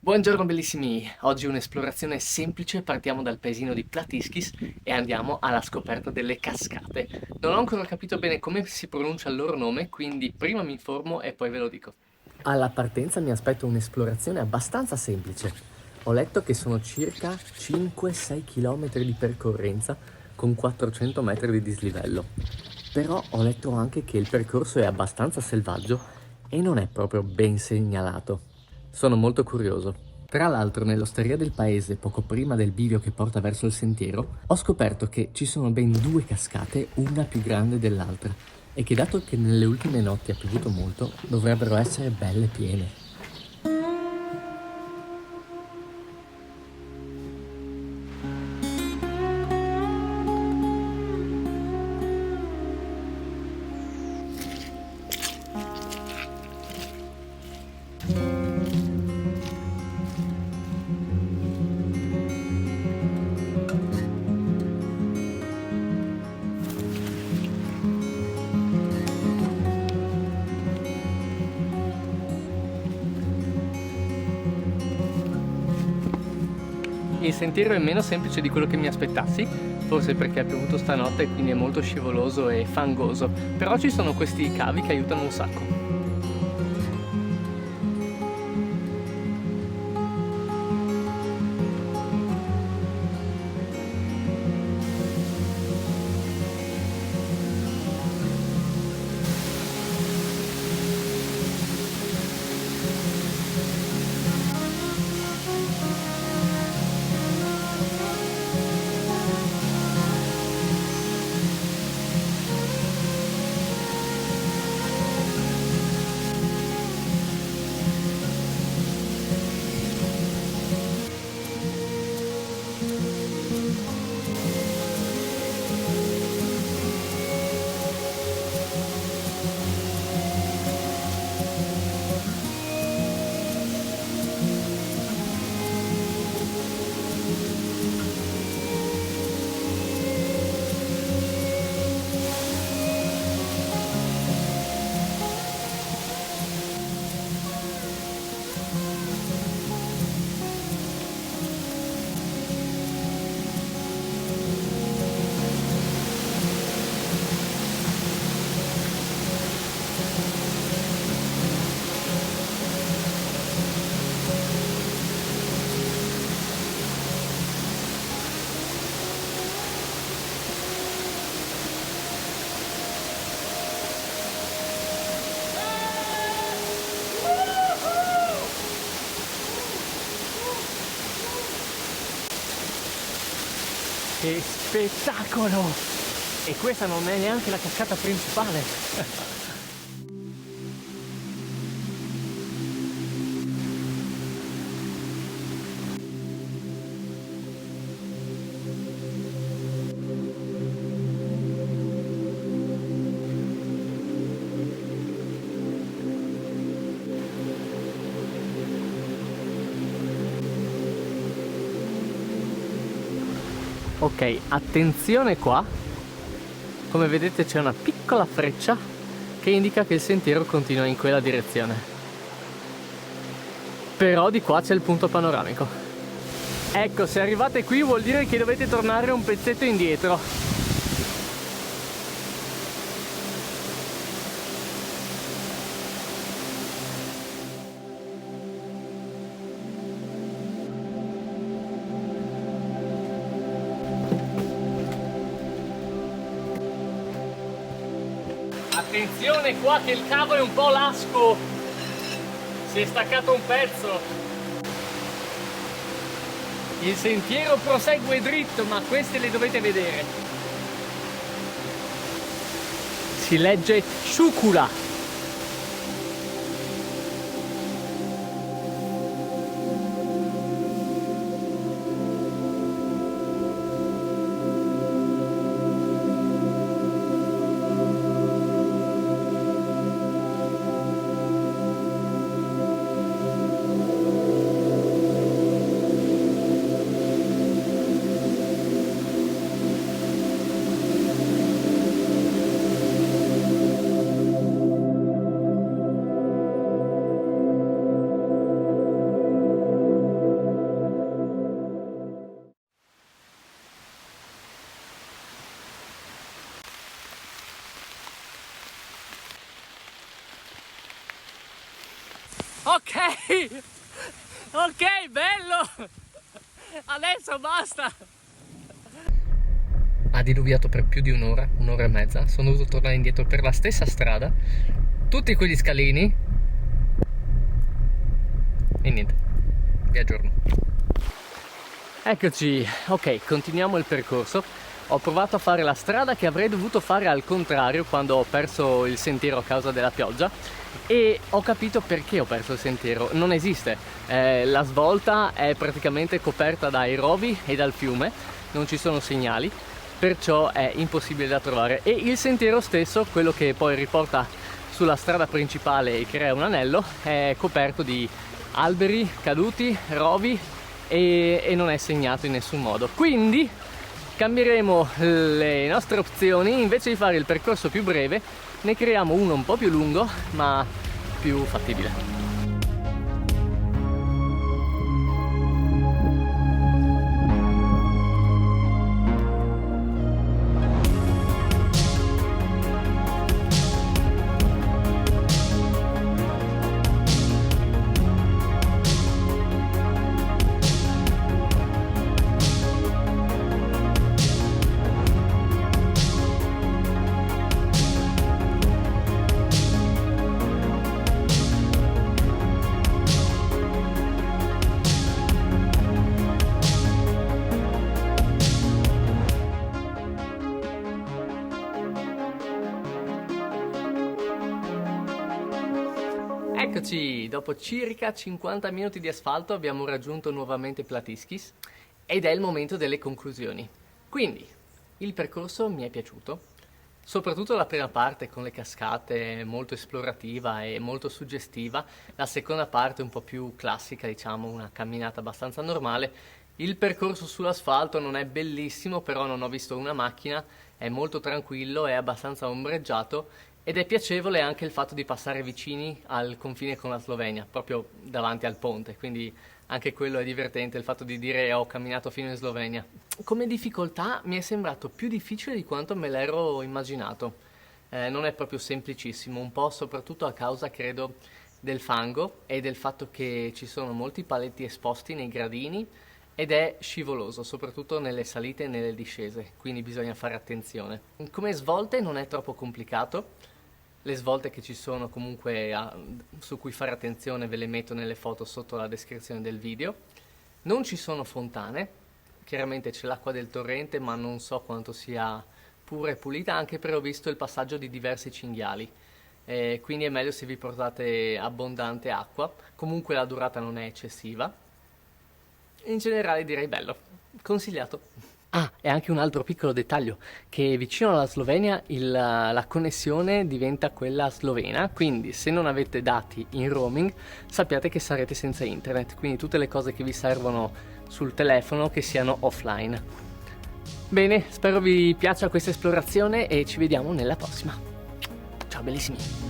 Buongiorno bellissimi, oggi un'esplorazione semplice, partiamo dal paesino di Platiskis e andiamo alla scoperta delle cascate. Non ho ancora capito bene come si pronuncia il loro nome, quindi prima mi informo e poi ve lo dico. Alla partenza mi aspetto un'esplorazione abbastanza semplice. Ho letto che sono circa 5-6 km di percorrenza con 400 metri di dislivello. Però ho letto anche che il percorso è abbastanza selvaggio e non è proprio ben segnalato. Sono molto curioso. Tra l'altro, nell'osteria del paese, poco prima del bivio che porta verso il sentiero, ho scoperto che ci sono ben 2 cascate, una più grande dell'altra, e che dato che nelle ultime notti ha piovuto molto, dovrebbero essere belle piene. Il sentiero è meno semplice di quello che mi aspettassi, forse perché ha piovuto stanotte e quindi è molto scivoloso e fangoso, però ci sono questi cavi che aiutano un sacco. Che spettacolo! E questa non è neanche la cascata principale. Ok, attenzione qua, come vedete c'è una piccola freccia che indica che il sentiero continua in quella direzione. Però di qua c'è il punto panoramico. Ecco, se arrivate qui vuol dire che dovete tornare un pezzetto indietro. Attenzione qua che il cavo è un po' lasco, si è staccato un pezzo. Il sentiero prosegue dritto, ma queste le dovete vedere. Si legge Ciucula. Ok, ok, bello, adesso basta. Ha diluviato per più di un'ora e mezza, sono dovuto tornare indietro per la stessa strada, tutti quegli scalini e niente, vi aggiorno. Eccoci, ok, continuiamo il percorso. Ho provato a fare la strada che avrei dovuto fare al contrario quando ho perso il sentiero a causa della pioggia e ho capito perché ho perso il sentiero. Non esiste, la svolta è praticamente coperta dai rovi e dal fiume, non ci sono segnali, perciò è impossibile da trovare, e il sentiero stesso, quello che poi riporta sulla strada principale e crea un anello, è coperto di alberi caduti, rovi e non è segnato in nessun modo. Quindi cambieremo le nostre opzioni, invece di fare il percorso più breve ne creiamo uno un po' più lungo ma più fattibile. Eccoci, dopo circa 50 minuti di asfalto abbiamo raggiunto nuovamente Platiskis ed è il momento delle conclusioni. Quindi, il percorso mi è piaciuto, soprattutto la prima parte con le cascate, molto esplorativa e molto suggestiva, la seconda parte un po' più classica, diciamo, una camminata abbastanza normale. Il percorso sull'asfalto non è bellissimo, però non ho visto una macchina, è molto tranquillo, è abbastanza ombreggiato ed è piacevole anche il fatto di passare vicini al confine con la Slovenia, proprio davanti al ponte, quindi anche quello è divertente, il fatto di dire ho camminato fino in Slovenia. Come difficoltà mi è sembrato più difficile di quanto me l'ero immaginato, non è proprio semplicissimo, un po' soprattutto a causa, credo, del fango e del fatto che ci sono molti paletti esposti nei gradini ed è scivoloso, soprattutto nelle salite e nelle discese, quindi bisogna fare attenzione. Come svolte non è troppo complicato, le svolte che ci sono comunque su cui fare attenzione ve le metto nelle foto sotto la descrizione del video. Non ci sono fontane, chiaramente c'è l'acqua del torrente ma non so quanto sia pura e pulita, anche perché ho visto il passaggio di diversi cinghiali, quindi è meglio se vi portate abbondante acqua. Comunque la durata non è eccessiva. In generale direi bello, consigliato. Ah, e anche un altro piccolo dettaglio, che vicino alla Slovenia la connessione diventa quella slovena, quindi se non avete dati in roaming sappiate che sarete senza internet, quindi tutte le cose che vi servono sul telefono che siano offline. Bene, spero vi piaccia questa esplorazione e ci vediamo nella prossima. Ciao bellissimi!